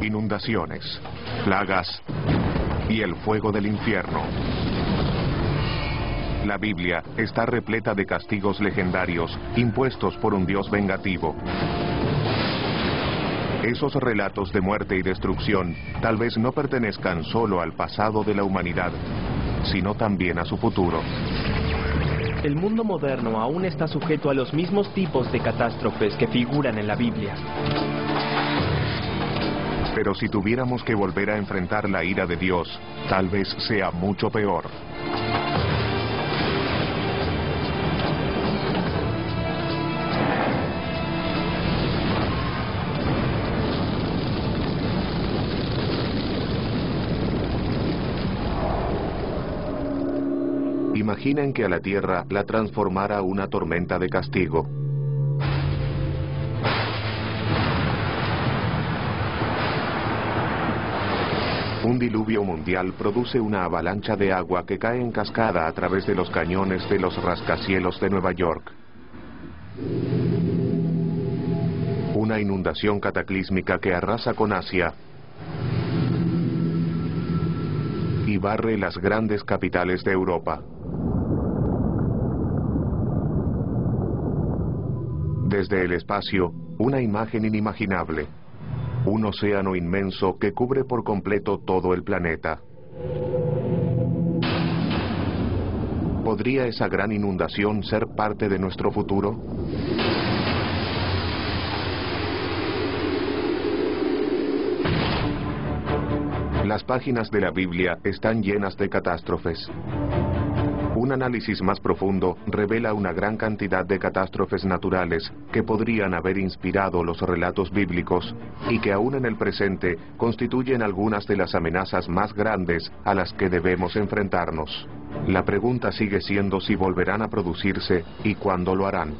inundaciones, plagas y el fuego del infierno. La Biblia está repleta de castigos legendarios impuestos por un Dios vengativo. Esos relatos de muerte y destrucción tal vez no pertenezcan solo al pasado de la humanidad, sino también a su futuro. El mundo moderno aún está sujeto a los mismos tipos de catástrofes que figuran en la Biblia. Pero si tuviéramos que volver a enfrentar la ira de Dios, tal vez sea mucho peor. Imaginen que a la tierra la transformara una tormenta de castigo. Un diluvio mundial produce una avalancha de agua que cae en cascada a través de los cañones de los rascacielos de Nueva York. Una inundación cataclísmica que arrasa con Asia y barre las grandes capitales de Europa. Desde el espacio, una imagen inimaginable. Un océano inmenso que cubre por completo todo el planeta. ¿Podría esa gran inundación ser parte de nuestro futuro? Las páginas de la Biblia están llenas de catástrofes. Un análisis más profundo revela una gran cantidad de catástrofes naturales que podrían haber inspirado los relatos bíblicos y que aún en el presente constituyen algunas de las amenazas más grandes a las que debemos enfrentarnos. La pregunta sigue siendo si volverán a producirse y cuándo lo harán.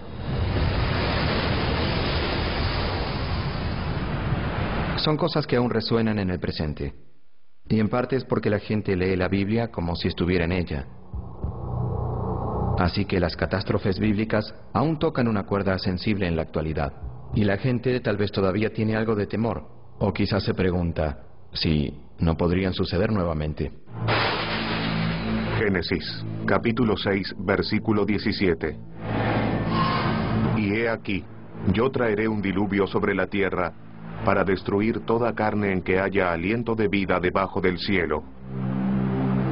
Son cosas que aún resuenan en el presente. Y en parte es porque la gente lee la Biblia como si estuviera en ella. Así que las catástrofes bíblicas aún tocan una cuerda sensible en la actualidad. Y la gente tal vez todavía tiene algo de temor. O quizás se pregunta si no podrían suceder nuevamente. Génesis, capítulo 6, versículo 17. Y he aquí, yo traeré un diluvio sobre la tierra para destruir toda carne en que haya aliento de vida debajo del cielo.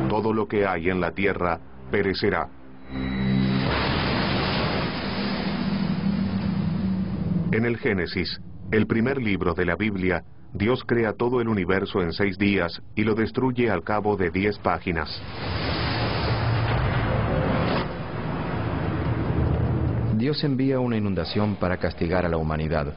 Todo lo que hay en la tierra perecerá. En el Génesis, el primer libro de la Biblia, Dios crea todo el universo en 6 días y lo destruye al cabo de 10 páginas. Dios envía una inundación para castigar a la humanidad.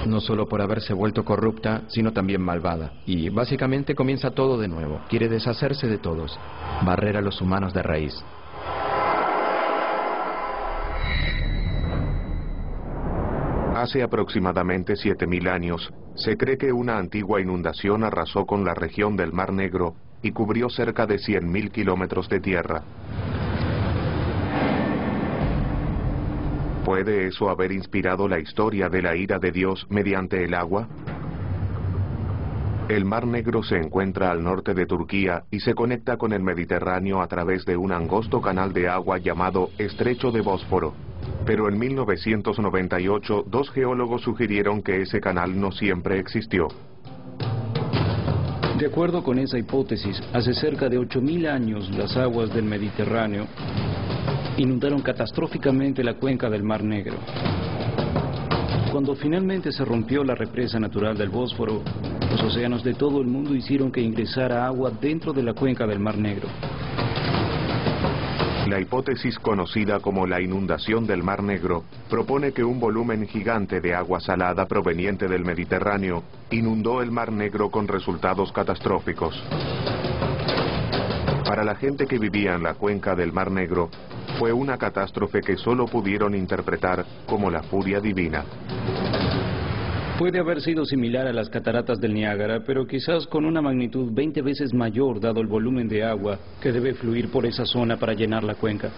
No solo por haberse vuelto corrupta, sino también malvada. Y básicamente comienza todo de nuevo. Quiere deshacerse de todos, barrer a los humanos de raíz. Hace aproximadamente 7000 años, se cree que una antigua inundación arrasó con la región del Mar Negro y cubrió cerca de 100.000 kilómetros de tierra. ¿Puede eso haber inspirado la historia de la ira de Dios mediante el agua? El Mar Negro se encuentra al norte de Turquía y se conecta con el Mediterráneo a través de un angosto canal de agua llamado Estrecho de Bósforo. Pero en 1998, 2 geólogos sugirieron que ese canal no siempre existió. De acuerdo con esa hipótesis, hace cerca de 8000 años las aguas del Mediterráneo inundaron catastróficamente la cuenca del Mar Negro. Cuando finalmente se rompió la represa natural del Bósforo, los océanos de todo el mundo hicieron que ingresara agua dentro de la cuenca del Mar Negro. La hipótesis conocida como la inundación del Mar Negro propone que un volumen gigante de agua salada proveniente del Mediterráneo inundó el Mar Negro con resultados catastróficos. Para la gente que vivía en la cuenca del Mar Negro, fue una catástrofe que solo pudieron interpretar como la furia divina. Puede haber sido similar a las cataratas del Niágara, pero quizás con una magnitud 20 veces mayor dado el volumen de agua que debe fluir por esa zona para llenar la cuenca.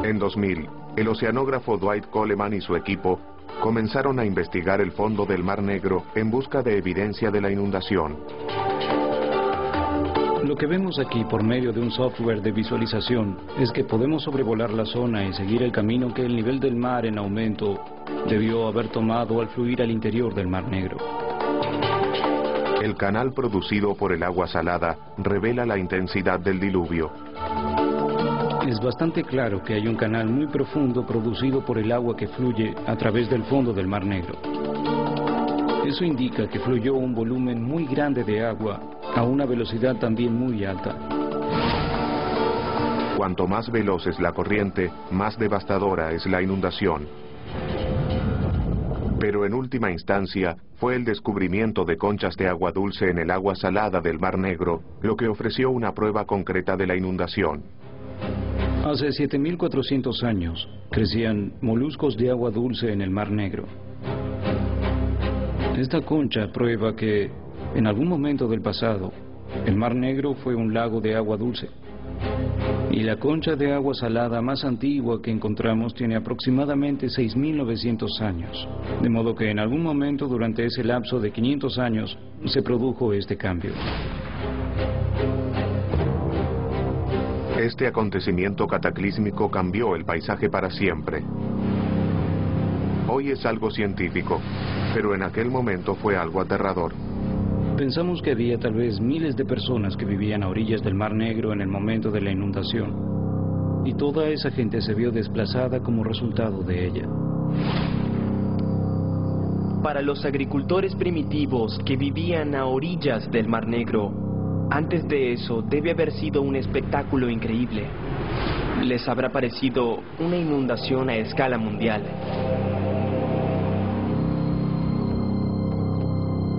En En 2000, el oceanógrafo Dwight Coleman y su equipo comenzaron a investigar el fondo del Mar Negro en busca de evidencia de la inundación. Lo que vemos aquí por medio de un software de visualización es que podemos sobrevolar la zona y seguir el camino que el nivel del mar en aumento debió haber tomado al fluir al interior del Mar Negro. El canal producido por el agua salada revela la intensidad del diluvio. Es bastante claro que hay un canal muy profundo producido por el agua que fluye a través del fondo del Mar Negro. Eso indica que fluyó un volumen muy grande de agua a una velocidad también muy alta. Cuanto más veloz es la corriente, más devastadora es la inundación. Pero en última instancia, fue el descubrimiento de conchas de agua dulce en el agua salada del Mar Negro lo que ofreció una prueba concreta de la inundación. Hace 7.400 años crecían moluscos de agua dulce en el Mar Negro. Esta concha prueba que, en algún momento del pasado, el Mar Negro fue un lago de agua dulce. Y la concha de agua salada más antigua que encontramos tiene aproximadamente 6.900 años. De modo que en algún momento durante ese lapso de 500 años se produjo este cambio. Este acontecimiento cataclísmico cambió el paisaje para siempre. Hoy es algo científico, pero en aquel momento fue algo aterrador. Pensamos que había tal vez miles de personas que vivían a orillas del Mar Negro en el momento de la inundación. Y toda esa gente se vio desplazada como resultado de ella. Para los agricultores primitivos que vivían a orillas del Mar Negro, antes de eso debe haber sido un espectáculo increíble. Les habrá parecido una inundación a escala mundial.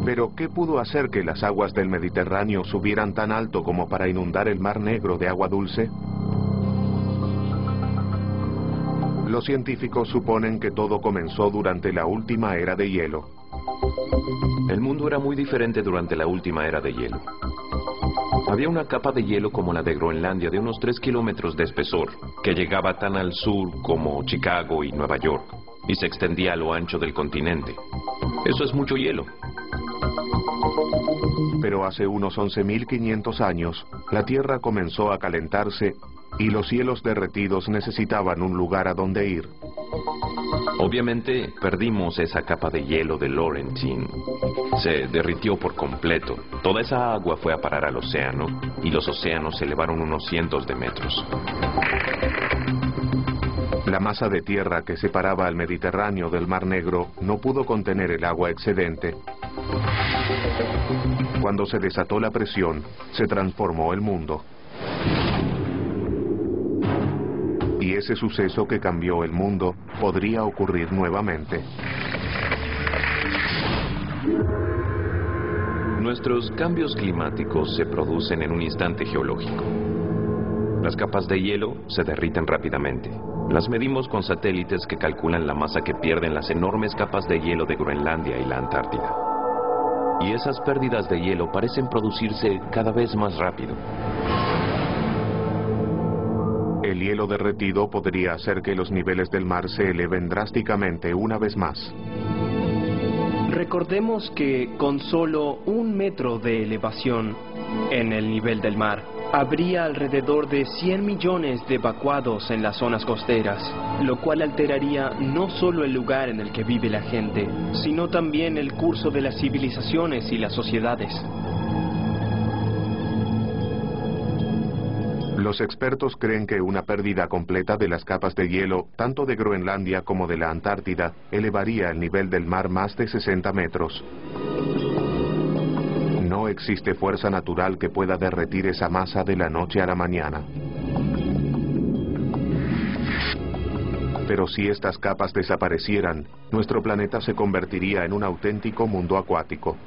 Pero, ¿qué pudo hacer que las aguas del Mediterráneo subieran tan alto como para inundar el Mar Negro de agua dulce? Los científicos suponen que todo comenzó durante la última era de hielo. El mundo era muy diferente durante la última era de hielo. Había una capa de hielo como la de Groenlandia de unos 3 kilómetros de espesor, que llegaba tan al sur como Chicago y Nueva York, y se extendía a lo ancho del continente. Eso es mucho hielo. Pero hace unos 11.500 años, la Tierra comenzó a calentarse y los cielos derretidos necesitaban un lugar a donde ir. Obviamente perdimos esa capa de hielo de Laurentine. Se derritió por completo. Toda esa agua fue a parar al océano y los océanos se elevaron unos cientos de metros. La masa de tierra que separaba al Mediterráneo del Mar Negro no pudo contener el agua excedente. Cuando se desató la presión, se transformó el mundo. Y ese suceso que cambió el mundo podría ocurrir nuevamente. Nuestros cambios climáticos se producen en un instante geológico. Las capas de hielo se derriten rápidamente. Las medimos con satélites que calculan la masa que pierden las enormes capas de hielo de Groenlandia y la Antártida. Y esas pérdidas de hielo parecen producirse cada vez más rápido. El hielo derretido podría hacer que los niveles del mar se eleven drásticamente una vez más. Recordemos que con solo 1 metro de elevación en el nivel del mar, habría alrededor de 100 millones de evacuados en las zonas costeras, lo cual alteraría no solo el lugar en el que vive la gente, sino también el curso de las civilizaciones y las sociedades. Los expertos creen que una pérdida completa de las capas de hielo, tanto de Groenlandia como de la Antártida, elevaría el nivel del mar más de 60 metros. No existe fuerza natural que pueda derretir esa masa de la noche a la mañana. Pero si estas capas desaparecieran, nuestro planeta se convertiría en un auténtico mundo acuático.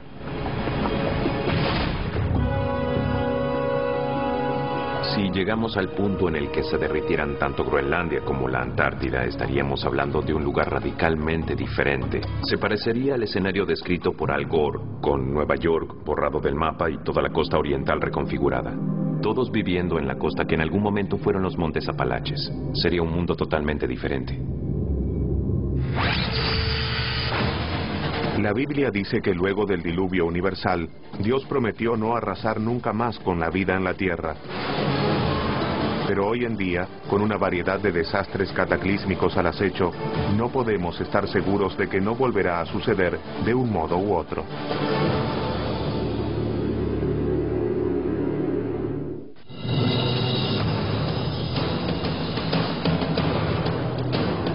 Si llegamos al punto en el que se derritieran tanto Groenlandia como la Antártida, estaríamos hablando de un lugar radicalmente diferente. Se parecería al escenario descrito por Al Gore, con Nueva York borrado del mapa y toda la costa oriental reconfigurada. todos viviendo en la costa que en algún momento fueron los Montes Apalaches. Sería un mundo totalmente diferente. La Biblia dice que luego del diluvio universal, Dios prometió no arrasar nunca más con la vida en la tierra. Pero hoy en día, con una variedad de desastres cataclísmicos al acecho, no podemos estar seguros de que no volverá a suceder de un modo u otro.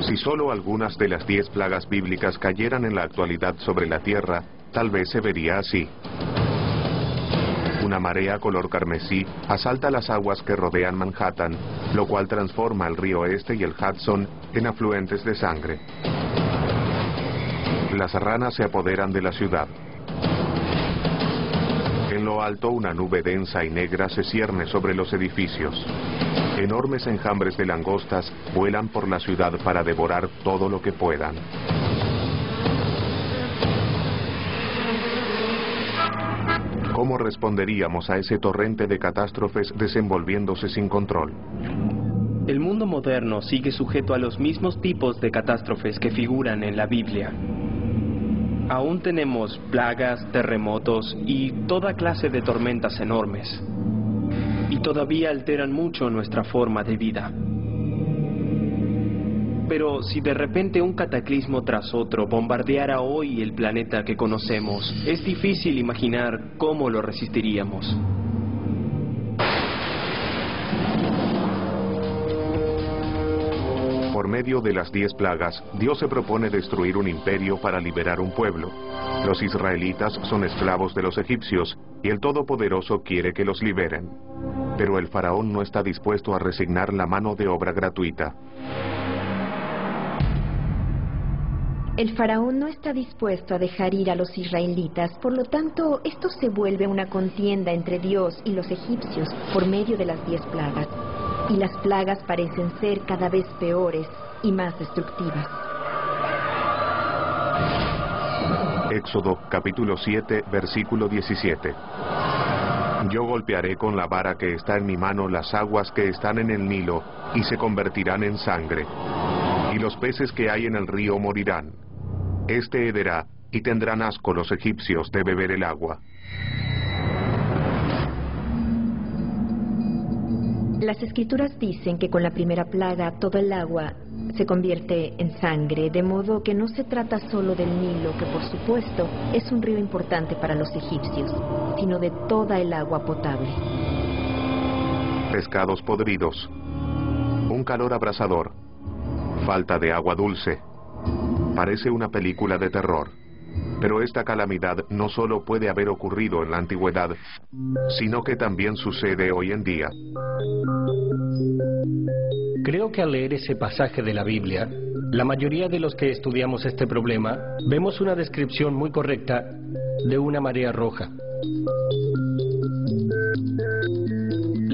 Si solo algunas de las 10 plagas bíblicas cayeran en la actualidad sobre la tierra, tal vez se vería así. Una marea color carmesí asalta las aguas que rodean Manhattan, lo cual transforma el río Este y el Hudson en afluentes de sangre. Las ranas se apoderan de la ciudad. En lo alto, una nube densa y negra se cierne sobre los edificios. Enormes enjambres de langostas vuelan por la ciudad para devorar todo lo que puedan. ¿Cómo responderíamos a ese torrente de catástrofes desenvolviéndose sin control? El mundo moderno sigue sujeto a los mismos tipos de catástrofes que figuran en la Biblia. Aún tenemos plagas, terremotos y toda clase de tormentas enormes. Y todavía alteran mucho nuestra forma de vida. Pero si de repente un cataclismo tras otro bombardeara hoy el planeta que conocemos, es difícil imaginar cómo lo resistiríamos. Por medio de las 10 plagas, Dios se propone destruir un imperio para liberar un pueblo. Los israelitas son esclavos de los egipcios y el Todopoderoso quiere que los liberen. Pero el faraón no está dispuesto a resignar la mano de obra gratuita. El faraón no está dispuesto a dejar ir a los israelitas, por lo tanto, esto se vuelve una contienda entre Dios y los egipcios por medio de las 10 plagas. Y las plagas parecen ser cada vez peores y más destructivas. Éxodo capítulo 7, versículo 17. Yo golpearé con la vara que está en mi mano las aguas que están en el Nilo, y se convertirán en sangre. Y los peces que hay en el río morirán. Este hederá, y tendrán asco los egipcios de beber el agua. Las escrituras dicen que con la primera plaga todo el agua se convierte en sangre, de modo que no se trata solo del Nilo, que por supuesto es un río importante para los egipcios, sino de toda el agua potable. Pescados podridos, un calor abrasador, falta de agua dulce. Parece una película de terror. Pero esta calamidad no solo puede haber ocurrido en la antigüedad, sino que también sucede hoy en día. Creo que al leer ese pasaje de la Biblia, la mayoría de los que estudiamos este problema vemos una descripción muy correcta de una marea roja.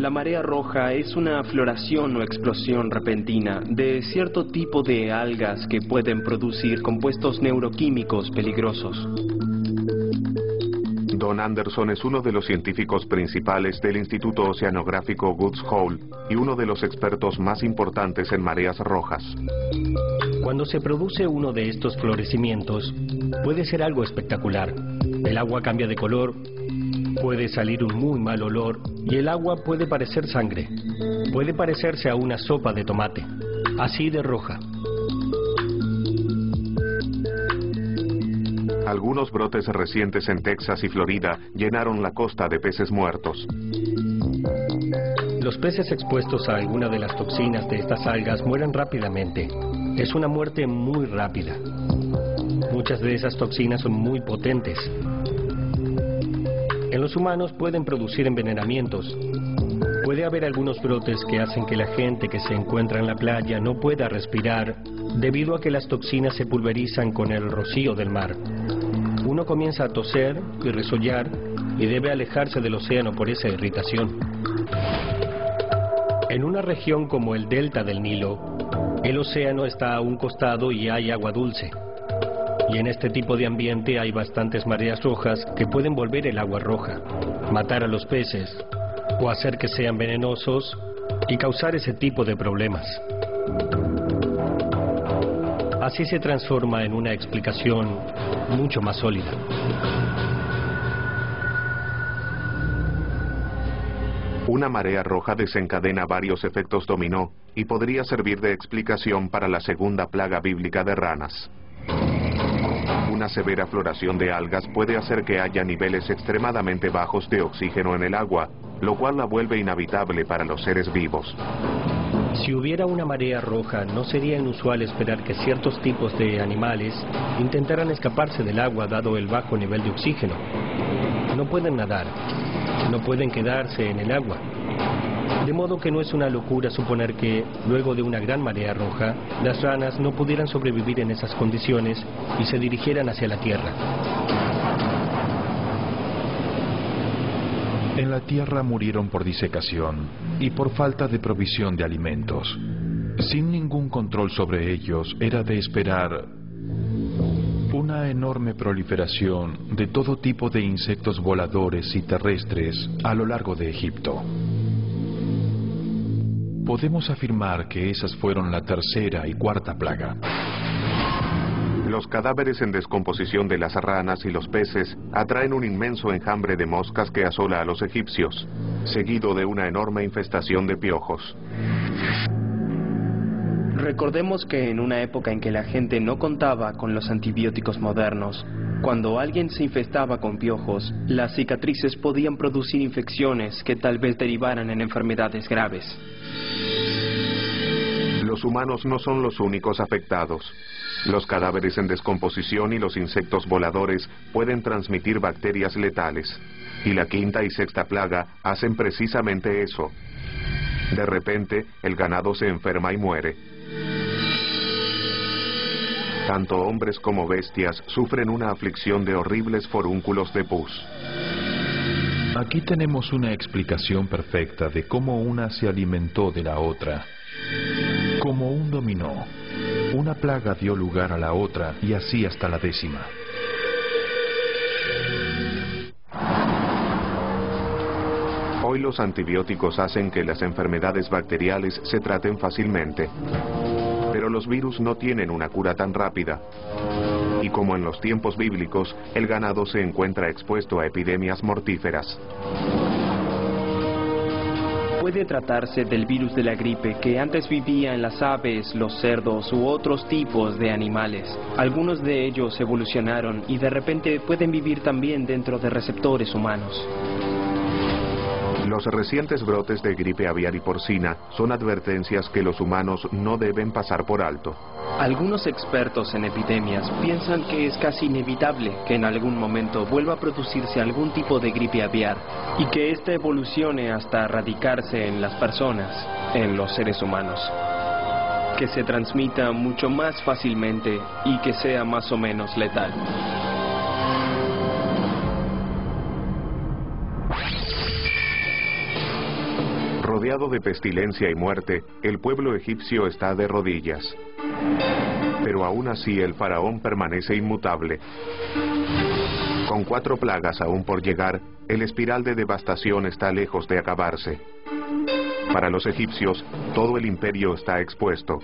La marea roja es una floración o explosión repentina de cierto tipo de algas que pueden producir compuestos neuroquímicos peligrosos. Don Anderson es uno de los científicos principales del Instituto Oceanográfico Woods Hole y uno de los expertos más importantes en mareas rojas. Cuando se produce uno de estos florecimientos, puede ser algo espectacular. El agua cambia de color, puede salir un muy mal olor y el agua puede parecer sangre. Puede parecerse a una sopa de tomate, así de roja. Algunos brotes recientes en Texas y Florida llenaron la costa de peces muertos. Los peces expuestos a alguna de las toxinas de estas algas mueren rápidamente. Es una muerte muy rápida. Muchas de esas toxinas son muy potentes. En los humanos pueden producir envenenamientos. Puede haber algunos brotes que hacen que la gente que se encuentra en la playa no pueda respirar debido a que las toxinas se pulverizan con el rocío del mar. Uno comienza a toser y resollar y debe alejarse del océano por esa irritación. En una región como el delta del Nilo, el océano está a un costado y hay agua dulce. Y en este tipo de ambiente hay bastantes mareas rojas que pueden volver el agua roja, matar a los peces o hacer que sean venenosos y causar ese tipo de problemas. Así se transforma en una explicación mucho más sólida. Una marea roja desencadena varios efectos dominó y podría servir de explicación para la segunda plaga bíblica de ranas. Una severa floración de algas puede hacer que haya niveles extremadamente bajos de oxígeno en el agua, lo cual la vuelve inhabitable para los seres vivos. Si hubiera una marea roja, no sería inusual esperar que ciertos tipos de animales intentaran escaparse del agua dado el bajo nivel de oxígeno. No pueden nadar, no pueden quedarse en el agua. De modo que no es una locura suponer que, luego de una gran marea roja, las ranas no pudieran sobrevivir en esas condiciones y se dirigieran hacia la tierra. En la tierra murieron por disecación y por falta de provisión de alimentos. Sin ningún control sobre ellos, era de esperar una enorme proliferación de todo tipo de insectos voladores y terrestres a lo largo de Egipto. Podemos afirmar que esas fueron la tercera y cuarta plaga. Los cadáveres en descomposición de las ranas y los peces atraen un inmenso enjambre de moscas que asola a los egipcios, seguido de una enorme infestación de piojos. Recordemos que en una época en que la gente no contaba con los antibióticos modernos, cuando alguien se infestaba con piojos, las cicatrices podían producir infecciones que tal vez derivaran en enfermedades graves. Los humanos no son los únicos afectados. Los cadáveres en descomposición y los insectos voladores pueden transmitir bacterias letales. Y la quinta y sexta plaga hacen precisamente eso. De repente, el ganado se enferma y muere. Tanto hombres como bestias sufren una aflicción de horribles forúnculos de pus. Aquí tenemos una explicación perfecta de cómo una se alimentó de la otra. Como un dominó, una plaga dio lugar a la otra y así hasta la 10ª. Hoy los antibióticos hacen que las enfermedades bacteriales se traten fácilmente. Pero los virus no tienen una cura tan rápida. Y como en los tiempos bíblicos, el ganado se encuentra expuesto a epidemias mortíferas. Puede tratarse del virus de la gripe que antes vivía en las aves, los cerdos u otros tipos de animales. Algunos de ellos evolucionaron y de repente pueden vivir también dentro de receptores humanos. Los recientes brotes de gripe aviar y porcina son advertencias que los humanos no deben pasar por alto. Algunos expertos en epidemias piensan que es casi inevitable que en algún momento vuelva a producirse algún tipo de gripe aviar y que ésta evolucione hasta radicarse en las personas, en los seres humanos. Que se transmita mucho más fácilmente y que sea más o menos letal. Rodeado de pestilencia y muerte, el pueblo egipcio está de rodillas. Pero aún así el faraón permanece inmutable. Con 4 plagas aún por llegar, el espiral de devastación está lejos de acabarse. Para los egipcios, todo el imperio está expuesto.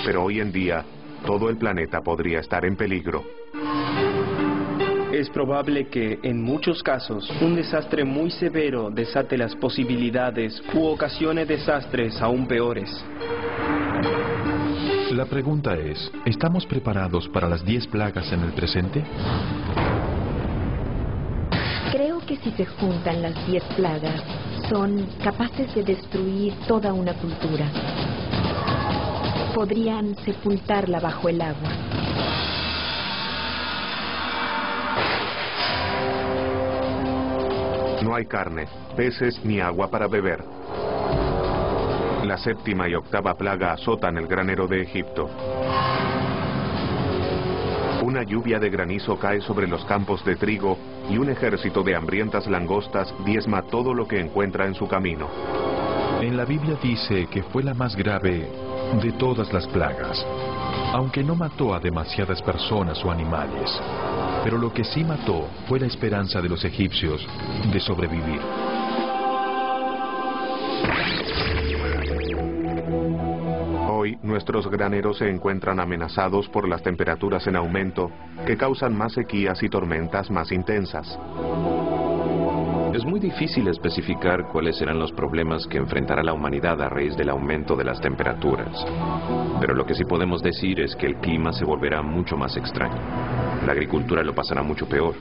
Pero hoy en día, todo el planeta podría estar en peligro. Es probable que, en muchos casos, un desastre muy severo desate las posibilidades u ocasione desastres aún peores. La pregunta es, ¿estamos preparados para las 10 plagas en el presente? Creo que si se juntan las 10 plagas, son capaces de destruir toda una cultura. Podrían sepultarla bajo el agua. No hay carne, peces ni agua para beber. La 7ª y 8ª plaga azotan el granero de Egipto. Una lluvia de granizo cae sobre los campos de trigo y un ejército de hambrientas langostas diezma todo lo que encuentra en su camino. En la Biblia dice que fue la más grave de todas las plagas, aunque no mató a demasiadas personas o animales. Pero lo que sí mató fue la esperanza de los egipcios de sobrevivir. nuestros graneros se encuentran amenazados por las temperaturas en aumento que causan más sequías y tormentas más intensas. Es muy difícil especificar cuáles serán los problemas que enfrentará la humanidad a raíz del aumento de las temperaturas. Pero lo que sí podemos decir es que el clima se volverá mucho más extraño. La agricultura lo pasará mucho peor.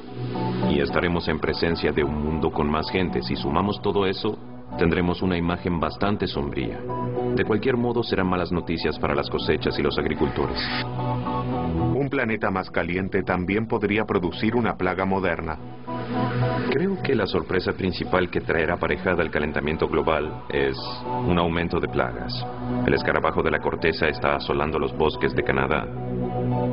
Y estaremos en presencia de un mundo con más gente. Si sumamos todo eso, tendremos una imagen bastante sombría. De cualquier modo, serán malas noticias para las cosechas y los agricultores. Un planeta más caliente también podría producir una plaga moderna. Creo que la sorpresa principal que traerá aparejada el calentamiento global es un aumento de plagas. El escarabajo de la corteza está asolando los bosques de Canadá.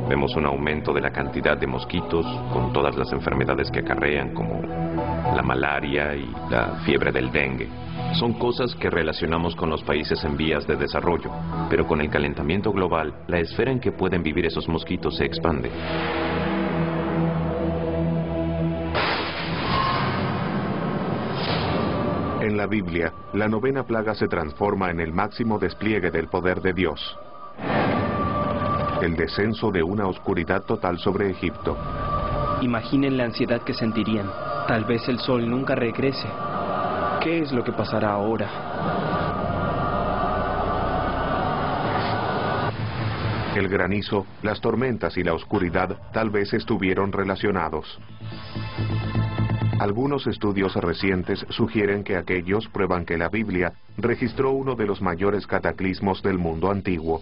Vemos un aumento de la cantidad de mosquitos con todas las enfermedades que acarrean, como la malaria y la fiebre del dengue. Son cosas que relacionamos con los países en vías de desarrollo, pero con el calentamiento global, la esfera en que pueden vivir esos mosquitos se expande. En la Biblia, la 9ª plaga se transforma en el máximo despliegue del poder de Dios. El descenso de una oscuridad total sobre Egipto. Imaginen la ansiedad que sentirían. Tal vez el sol nunca regrese. ¿Qué es lo que pasará ahora? El granizo, las tormentas y la oscuridad tal vez estuvieron relacionados. Algunos estudios recientes sugieren que aquellos prueban que la Biblia registró uno de los mayores cataclismos del mundo antiguo.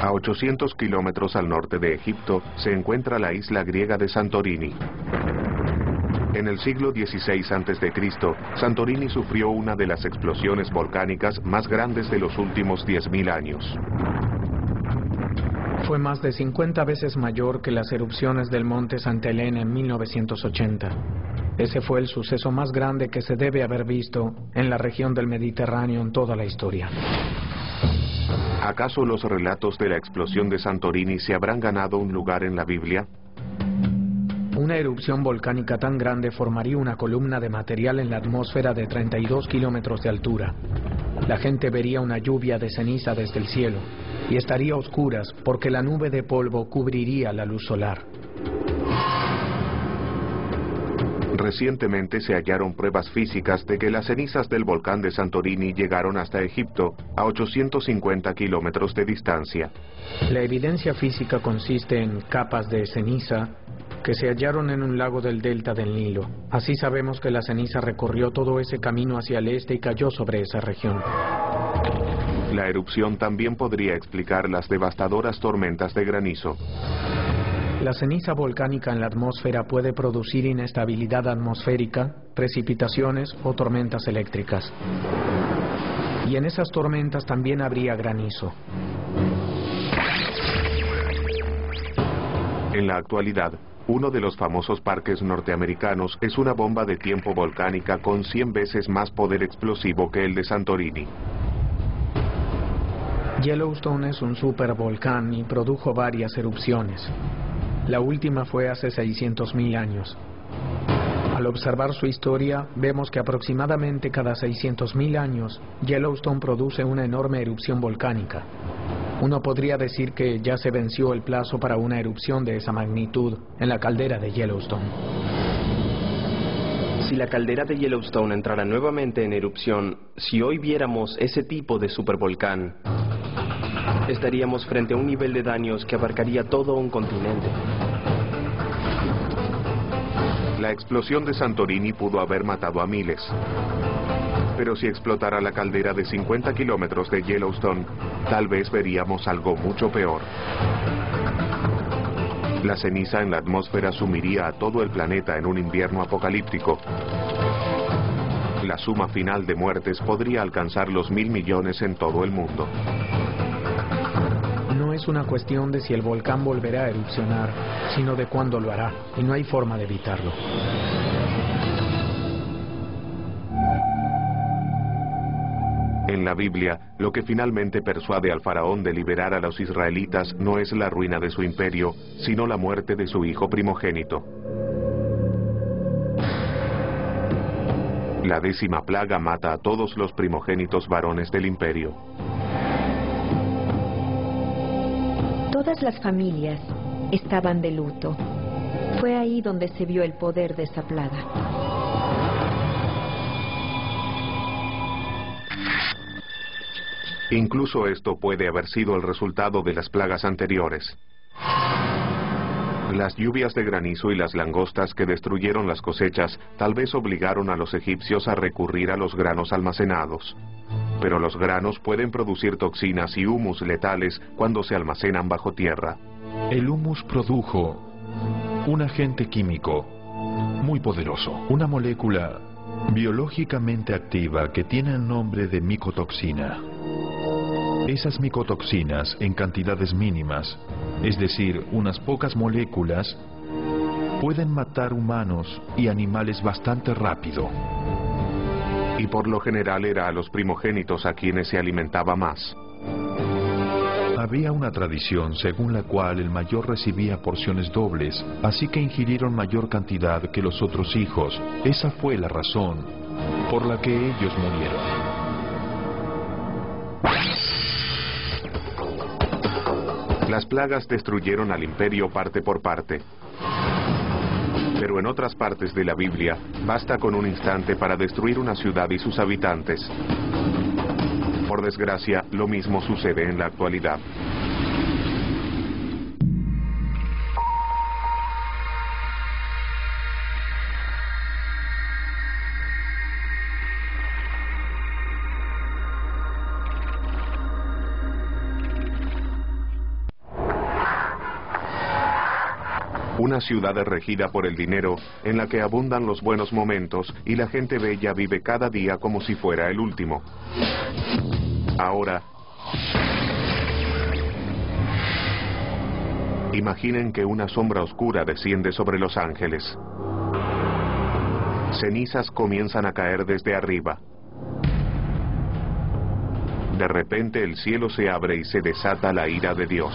A 800 kilómetros al norte de Egipto se encuentra la isla griega de Santorini. En el siglo XVI a.C., Santorini sufrió una de las explosiones volcánicas más grandes de los últimos 10.000 años. Fue más de 50 veces mayor que las erupciones del monte Santa Elena en 1980. Ese fue el suceso más grande que se debe haber visto en la región del Mediterráneo en toda la historia. ¿Acaso los relatos de la explosión de Santorini se habrán ganado un lugar en la Biblia? Una erupción volcánica tan grande formaría una columna de material en la atmósfera de 32 kilómetros de altura. La gente vería una lluvia de ceniza desde el cielo y estaría a oscuras porque la nube de polvo cubriría la luz solar. Recientemente se hallaron pruebas físicas de que las cenizas del volcán de Santorini llegaron hasta Egipto, a 850 kilómetros de distancia. La evidencia física consiste en capas de ceniza que se hallaron en un lago del delta del Nilo. Así sabemos que la ceniza recorrió todo ese camino hacia el este y cayó sobre esa región. La erupción también podría explicar las devastadoras tormentas de granizo. La ceniza volcánica en la atmósfera puede producir inestabilidad atmosférica, precipitaciones o tormentas eléctricas. Y en esas tormentas también habría granizo. En la actualidad, uno de los famosos parques norteamericanos es una bomba de tiempo volcánica con 100 veces más poder explosivo que el de Santorini. Yellowstone es un supervolcán y produjo varias erupciones. La última fue hace 600.000 años. Al observar su historia, vemos que aproximadamente cada 600.000 años, Yellowstone produce una enorme erupción volcánica. Uno podría decir que ya se venció el plazo para una erupción de esa magnitud en la caldera de Yellowstone. Si la caldera de Yellowstone entrara nuevamente en erupción, si hoy viéramos ese tipo de supervolcán, estaríamos frente a un nivel de daños que abarcaría todo un continente. La explosión de Santorini pudo haber matado a miles. Pero si explotara la caldera de 50 kilómetros de Yellowstone, tal vez veríamos algo mucho peor. La ceniza en la atmósfera sumiría a todo el planeta en un invierno apocalíptico. La suma final de muertes podría alcanzar los 1.000 millones en todo el mundo. No es una cuestión de si el volcán volverá a erupcionar, sino de cuándo lo hará, y no hay forma de evitarlo. En la Biblia, lo que finalmente persuade al faraón de liberar a los israelitas no es la ruina de su imperio, sino la muerte de su hijo primogénito. La 10ª plaga mata a todos los primogénitos varones del imperio. Todas las familias estaban de luto. Fue ahí donde se vio el poder de esa plaga. Incluso esto puede haber sido el resultado de las plagas anteriores. Las lluvias de granizo y las langostas que destruyeron las cosechas tal vez obligaron a los egipcios a recurrir a los granos almacenados. Pero los granos pueden producir toxinas y humus letales cuando se almacenan bajo tierra. El humus produjo un agente químico muy poderoso, una molécula biológicamente activa que tiene el nombre de micotoxina. Esas micotoxinas en cantidades mínimas, es decir, unas pocas moléculas, pueden matar humanos y animales bastante rápido. Y por lo general era a los primogénitos a quienes se alimentaba más. Había una tradición según la cual el mayor recibía porciones dobles, así que ingirieron mayor cantidad que los otros hijos. Esa fue la razón por la que ellos murieron. Las plagas destruyeron al imperio parte por parte. Pero en otras partes de la Biblia, basta con un instante para destruir una ciudad y sus habitantes. Por desgracia, lo mismo sucede en la actualidad. Una ciudad regida por el dinero, en la que abundan los buenos momentos y la gente bella vive cada día como si fuera el último. Ahora, imaginen que una sombra oscura desciende sobre los ángeles. Cenizas comienzan a caer desde arriba. De repente el cielo se abre y se desata la ira de Dios.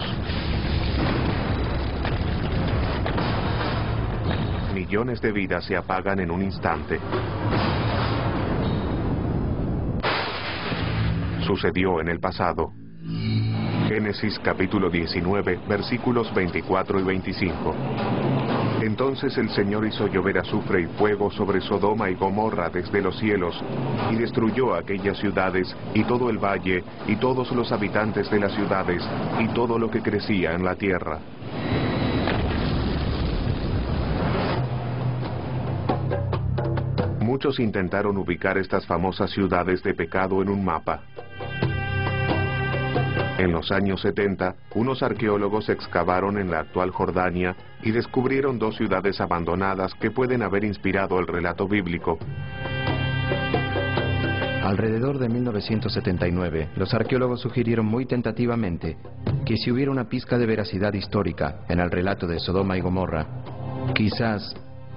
Millones de vidas se apagan en un instante. Sucedió en el pasado. Génesis capítulo 19, versículos 24 y 25. Entonces el Señor hizo llover azufre y fuego sobre Sodoma y Gomorra desde los cielos, y destruyó aquellas ciudades, y todo el valle, y todos los habitantes de las ciudades, y todo lo que crecía en la tierra. Muchos intentaron ubicar estas famosas ciudades de pecado en un mapa. En los años 70, unos arqueólogos excavaron en la actual Jordania y descubrieron dos ciudades abandonadas que pueden haber inspirado el relato bíblico. Alrededor de 1979, los arqueólogos sugirieron muy tentativamente que si hubiera una pizca de veracidad histórica en el relato de Sodoma y Gomorra, quizás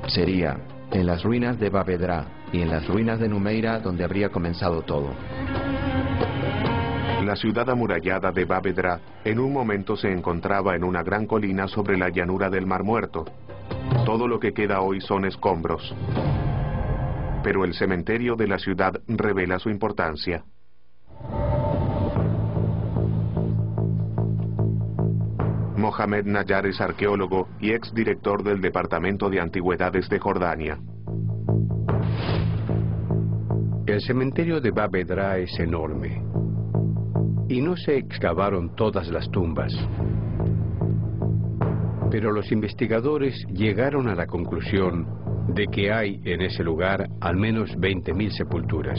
sería en las ruinas de Bab Edra y en las ruinas de Numeira donde habría comenzado todo. La ciudad amurallada de Bab Edra en un momento se encontraba en una gran colina sobre la llanura del Mar Muerto. Todo lo que queda hoy son escombros. Pero el cementerio de la ciudad revela su importancia. Mohamed Nayar es arqueólogo y exdirector del Departamento de Antigüedades de Jordania. El cementerio de Bab Edra es enorme y no se excavaron todas las tumbas. Pero los investigadores llegaron a la conclusión de que hay en ese lugar al menos 20.000 sepulturas.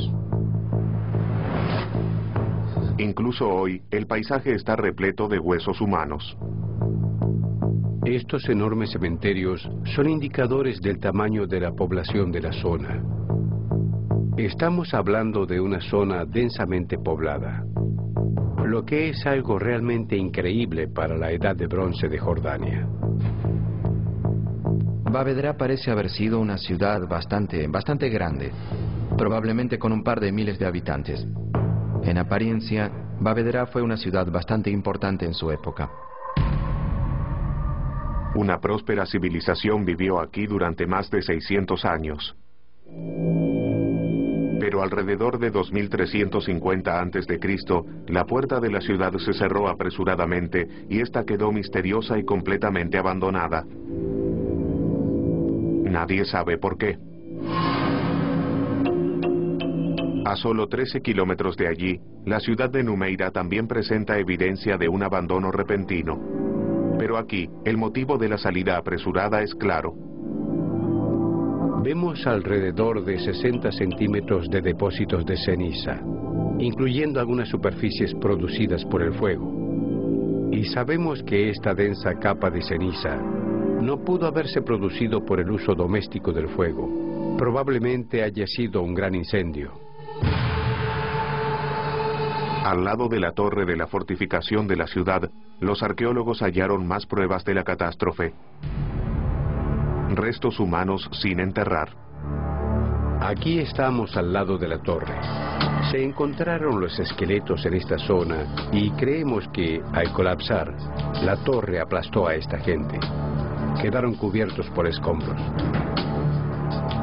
Incluso hoy, el paisaje está repleto de huesos humanos. Estos enormes cementerios son indicadores del tamaño de la población de la zona. Estamos hablando de una zona densamente poblada, lo que es algo realmente increíble para la edad de bronce de Jordania. Bab Edra parece haber sido una ciudad bastante grande, probablemente con un par de miles de habitantes. En apariencia, Bab Edra fue una ciudad bastante importante en su época. Una próspera civilización vivió aquí durante más de 600 años. Pero alrededor de 2350 a.C., la puerta de la ciudad se cerró apresuradamente y esta quedó misteriosa y completamente abandonada. Nadie sabe por qué. A solo 13 kilómetros de allí, la ciudad de Numeira también presenta evidencia de un abandono repentino. Pero aquí, el motivo de la salida apresurada es claro. Vemos alrededor de 60 centímetros de depósitos de ceniza, incluyendo algunas superficies producidas por el fuego. Y sabemos que esta densa capa de ceniza no pudo haberse producido por el uso doméstico del fuego. Probablemente haya sido un gran incendio. Al lado de la torre de la fortificación de la ciudad, los arqueólogos hallaron más pruebas de la catástrofe. Restos humanos sin enterrar. Aquí estamos al lado de la torre. Se encontraron los esqueletos en esta zona y creemos que, al colapsar, la torre aplastó a esta gente. Quedaron cubiertos por escombros.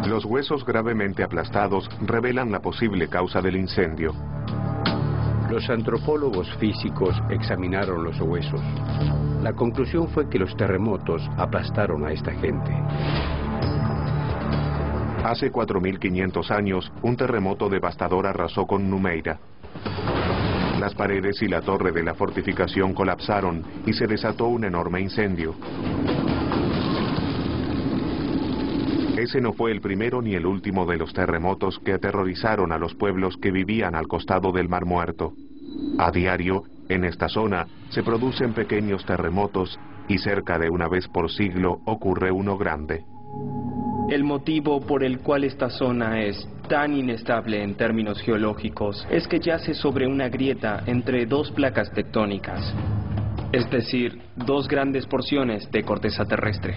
Los huesos gravemente aplastados revelan la posible causa del incendio. Los antropólogos físicos examinaron los huesos. La conclusión fue que los terremotos aplastaron a esta gente. Hace 4500 años, un terremoto devastador arrasó con Numeira. Las paredes y la torre de la fortificación colapsaron y se desató un enorme incendio. Ese no fue el primero ni el último de los terremotos que aterrorizaron a los pueblos que vivían al costado del Mar Muerto. A diario, en esta zona, se producen pequeños terremotos y cerca de una vez por siglo ocurre uno grande. El motivo por el cual esta zona es tan inestable en términos geológicos es que yace sobre una grieta entre dos placas tectónicas, es decir, dos grandes porciones de corteza terrestre.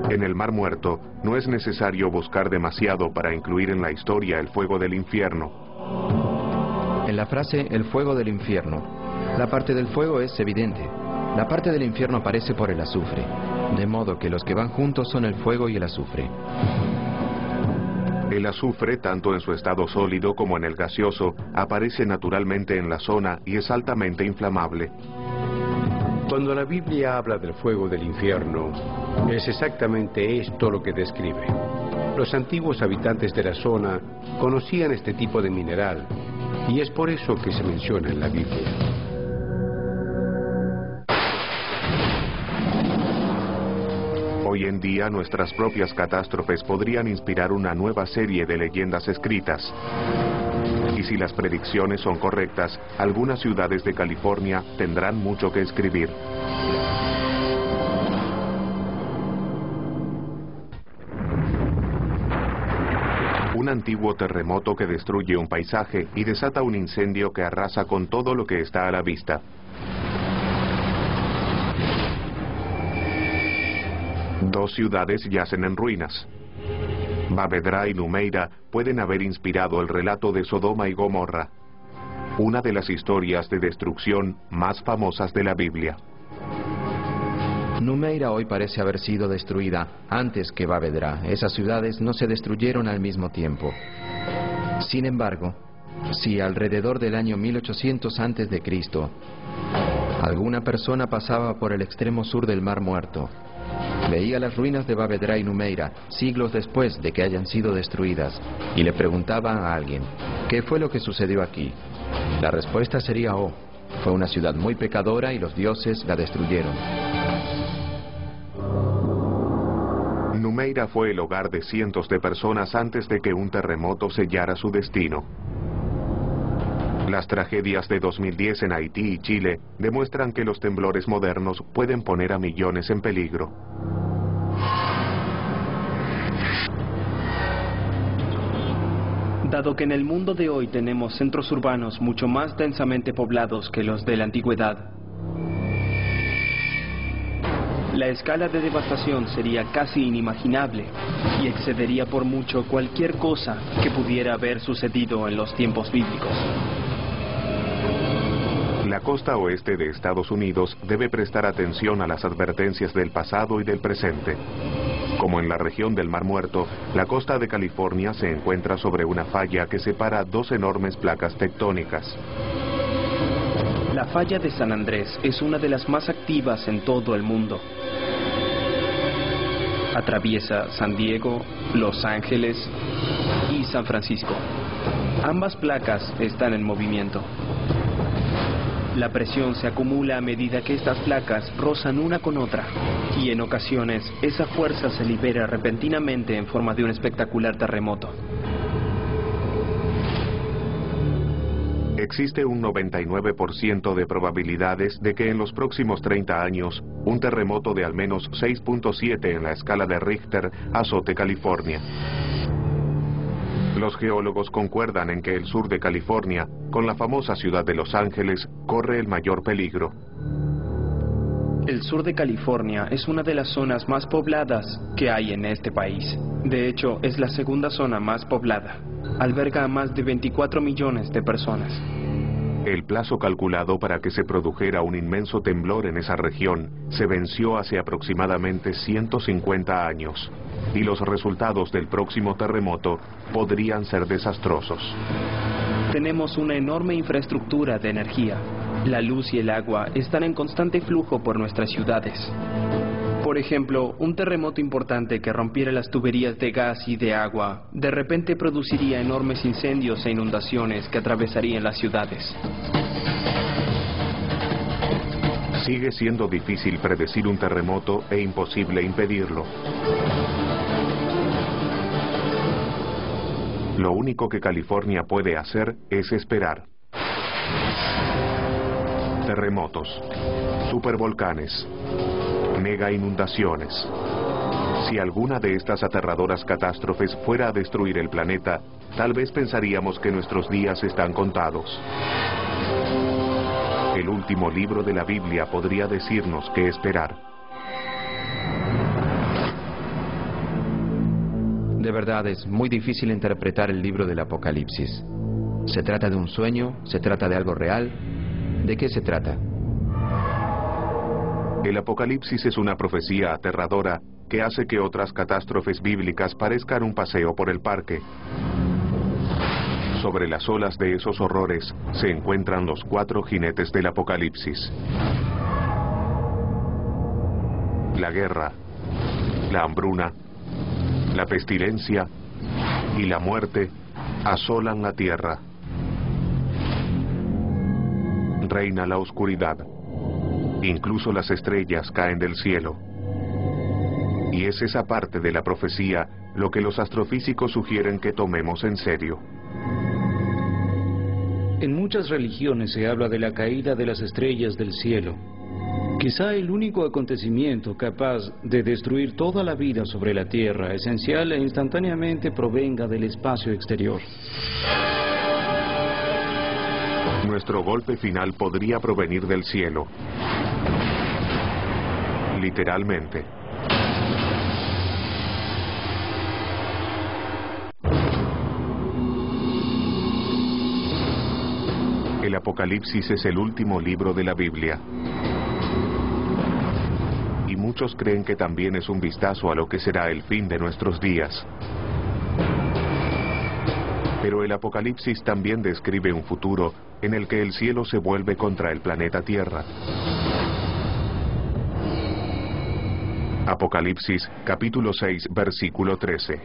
En el Mar Muerto, no es necesario buscar demasiado para incluir en la historia el fuego del infierno. En la frase "el fuego del infierno", la parte del fuego es evidente. La parte del infierno aparece por el azufre, de modo que los que van juntos son el fuego y el azufre. El azufre, tanto en su estado sólido como en el gaseoso, aparece naturalmente en la zona y es altamente inflamable. Cuando la Biblia habla del fuego del infierno, es exactamente esto lo que describe. Los antiguos habitantes de la zona conocían este tipo de mineral y es por eso que se menciona en la Biblia. Hoy en día nuestras propias catástrofes podrían inspirar una nueva serie de leyendas escritas. Y si las predicciones son correctas, algunas ciudades de California tendrán mucho que escribir. Un antiguo terremoto que destruye un paisaje y desata un incendio que arrasa con todo lo que está a la vista. Dos ciudades yacen en ruinas. Bavedra y Numeira pueden haber inspirado el relato de Sodoma y Gomorra, una de las historias de destrucción más famosas de la Biblia. Numeira hoy parece haber sido destruida antes que Bavedra. Esas ciudades no se destruyeron al mismo tiempo. Sin embargo, si alrededor del año 1800 a.C. alguna persona pasaba por el extremo sur del Mar Muerto, veía las ruinas de Bavedra y Numeira siglos después de que hayan sido destruidas y le preguntaba a alguien, ¿qué fue lo que sucedió aquí? La respuesta sería, fue una ciudad muy pecadora y los dioses la destruyeron. Numeira fue el hogar de cientos de personas antes de que un terremoto sellara su destino. Las tragedias de 2010 en Haití y Chile demuestran que los temblores modernos pueden poner a millones en peligro. Dado que en el mundo de hoy tenemos centros urbanos mucho más densamente poblados que los de la antigüedad, la escala de devastación sería casi inimaginable y excedería por mucho cualquier cosa que pudiera haber sucedido en los tiempos bíblicos. La costa oeste de Estados Unidos debe prestar atención a las advertencias del pasado y del presente. Como en la región del Mar Muerto, la costa de California se encuentra sobre una falla que separa dos enormes placas tectónicas. La falla de San Andrés es una de las más activas en todo el mundo. Atraviesa San Diego, Los Ángeles y San Francisco. Ambas placas están en movimiento. La presión se acumula a medida que estas placas rozan una con otra, y en ocasiones esa fuerza se libera repentinamente en forma de un espectacular terremoto. Existe un 99% de probabilidades de que en los próximos 30 años, un terremoto de al menos 6.7 en la escala de Richter azote California. Los geólogos concuerdan en que el sur de California, con la famosa ciudad de Los Ángeles, corre el mayor peligro. El sur de California es una de las zonas más pobladas que hay en este país. De hecho, es la segunda zona más poblada. Alberga a más de 24 millones de personas. El plazo calculado para que se produjera un inmenso temblor en esa región se venció hace aproximadamente 150 años, y los resultados del próximo terremoto podrían ser desastrosos. Tenemos una enorme infraestructura de energía. La luz y el agua están en constante flujo por nuestras ciudades. Por ejemplo, un terremoto importante que rompiera las tuberías de gas y de agua, de repente produciría enormes incendios e inundaciones que atravesarían las ciudades. Sigue siendo difícil predecir un terremoto e imposible impedirlo. Lo único que California puede hacer es esperar. Terremotos, supervolcanes, mega inundaciones. Si alguna de estas aterradoras catástrofes fuera a destruir el planeta, tal vez pensaríamos que nuestros días están contados. El último libro de la Biblia podría decirnos qué esperar. De verdad, es muy difícil interpretar el libro del Apocalipsis. ¿Se trata de un sueño? ¿Se trata de algo real? ¿De qué se trata? El Apocalipsis es una profecía aterradora que hace que otras catástrofes bíblicas parezcan un paseo por el parque. Sobre las olas de esos horrores se encuentran los 4 jinetes del Apocalipsis. La guerra, la hambruna, la pestilencia y la muerte asolan la tierra. Reina la oscuridad. Incluso las estrellas caen del cielo. Y es esa parte de la profecía lo que los astrofísicos sugieren que tomemos en serio. En muchas religiones se habla de la caída de las estrellas del cielo. Quizá el único acontecimiento capaz de destruir toda la vida sobre la Tierra, esencial e instantáneamente, provenga del espacio exterior. Nuestro golpe final podría provenir del cielo. Literalmente. El Apocalipsis es el último libro de la Biblia. Y muchos creen que también es un vistazo a lo que será el fin de nuestros días. Pero el Apocalipsis también describe un futuro en el que el cielo se vuelve contra el planeta Tierra. Apocalipsis, capítulo 6, versículo 13.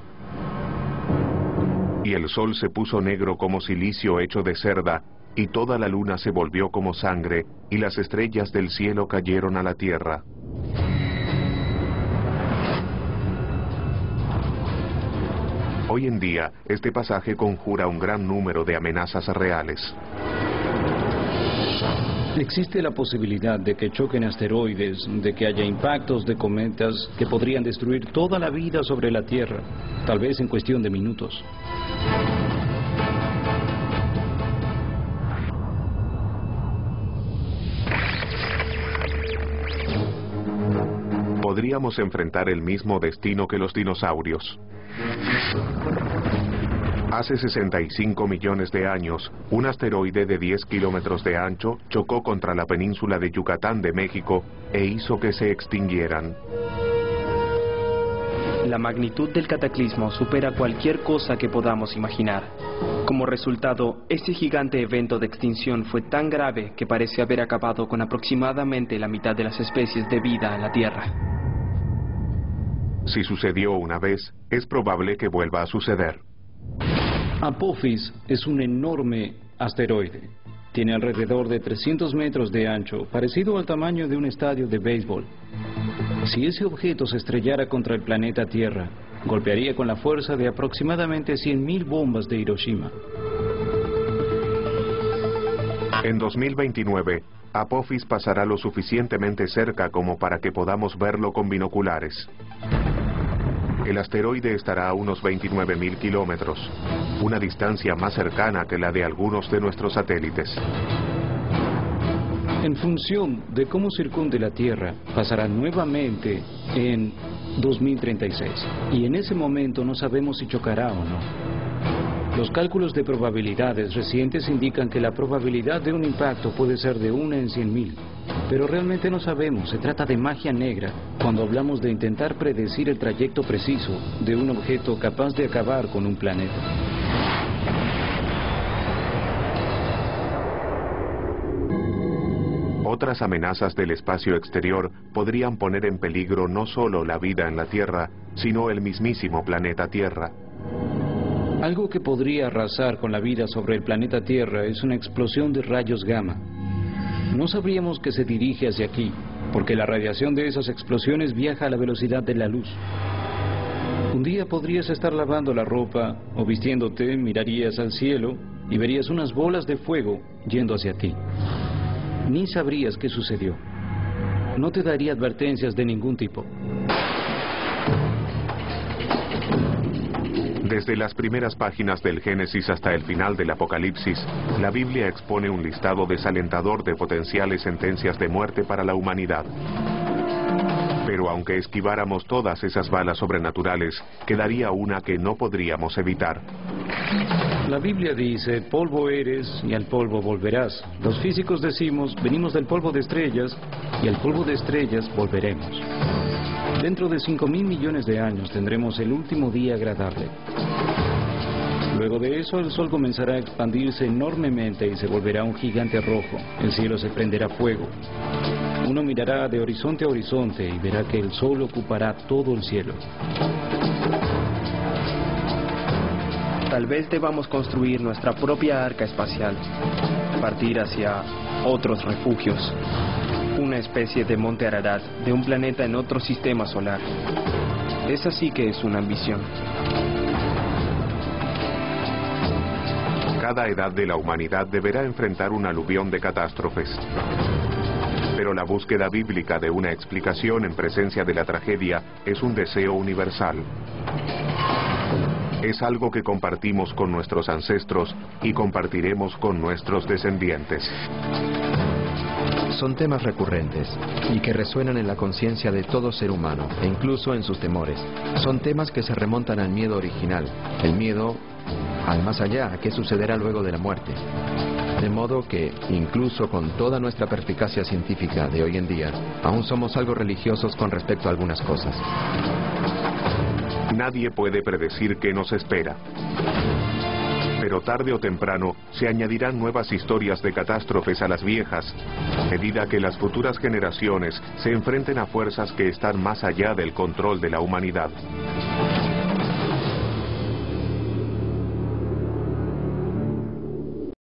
Y el sol se puso negro como cilicio hecho de cerda, y toda la luna se volvió como sangre, y las estrellas del cielo cayeron a la tierra. Hoy en día, este pasaje conjura un gran número de amenazas reales. Existe la posibilidad de que choquen asteroides, de que haya impactos de cometas que podrían destruir toda la vida sobre la Tierra, tal vez en cuestión de minutos. Podríamos enfrentar el mismo destino que los dinosaurios. Hace 65 millones de años, un asteroide de 10 kilómetros de ancho chocó contra la península de Yucatán de México e hizo que se extinguieran. La magnitud del cataclismo supera cualquier cosa que podamos imaginar. Como resultado, ese gigante evento de extinción fue tan grave que parece haber acabado con aproximadamente la mitad de las especies de vida en la Tierra. Si sucedió una vez, es probable que vuelva a suceder. Apophis es un enorme asteroide. Tiene alrededor de 300 metros de ancho, parecido al tamaño de un estadio de béisbol. Si ese objeto se estrellara contra el planeta Tierra, golpearía con la fuerza de aproximadamente 100.000 bombas de Hiroshima. En 2029, Apophis pasará lo suficientemente cerca como para que podamos verlo con binoculares. El asteroide estará a unos 29.000 kilómetros, una distancia más cercana que la de algunos de nuestros satélites. En función de cómo circunde la Tierra, pasará nuevamente en 2036. Y en ese momento no sabemos si chocará o no. Los cálculos de probabilidades recientes indican que la probabilidad de un impacto puede ser de 1 en 100.000. Pero realmente no sabemos, se trata de magia negra cuando hablamos de intentar predecir el trayecto preciso de un objeto capaz de acabar con un planeta. Otras amenazas del espacio exterior podrían poner en peligro no solo la vida en la Tierra, sino el mismísimo planeta Tierra. Algo que podría arrasar con la vida sobre el planeta Tierra es una explosión de rayos gamma. No sabríamos que se dirige hacia aquí, porque la radiación de esas explosiones viaja a la velocidad de la luz. Un día podrías estar lavando la ropa o vistiéndote, mirarías al cielo y verías unas bolas de fuego yendo hacia ti. Ni sabrías qué sucedió. No te daría advertencias de ningún tipo. Desde las primeras páginas del Génesis hasta el final del Apocalipsis, la Biblia expone un listado desalentador de potenciales sentencias de muerte para la humanidad. Pero aunque esquiváramos todas esas balas sobrenaturales, quedaría una que no podríamos evitar. La Biblia dice, polvo eres y al polvo volverás. Los físicos decimos, venimos del polvo de estrellas y al polvo de estrellas volveremos. Dentro de 5.000 millones de años tendremos el último día agradable. Luego de eso el sol comenzará a expandirse enormemente y se volverá un gigante rojo. El cielo se prenderá fuego. Uno mirará de horizonte a horizonte y verá que el sol ocupará todo el cielo. Tal vez debamos construir nuestra propia arca espacial, partir hacia otros refugios, una especie de monte Ararat de un planeta en otro sistema solar. Esa sí que es una ambición. Cada edad de la humanidad deberá enfrentar un aluvión de catástrofes. Pero la búsqueda bíblica de una explicación en presencia de la tragedia es un deseo universal. Es algo que compartimos con nuestros ancestros y compartiremos con nuestros descendientes. Son temas recurrentes y que resuenan en la conciencia de todo ser humano, e incluso en sus temores. Son temas que se remontan al miedo original, el miedo al más allá, a qué sucederá luego de la muerte. De modo que, incluso con toda nuestra perspicacia científica de hoy en día, aún somos algo religiosos con respecto a algunas cosas. Nadie puede predecir qué nos espera. Pero tarde o temprano se añadirán nuevas historias de catástrofes a las viejas, a medida que las futuras generaciones se enfrenten a fuerzas que están más allá del control de la humanidad.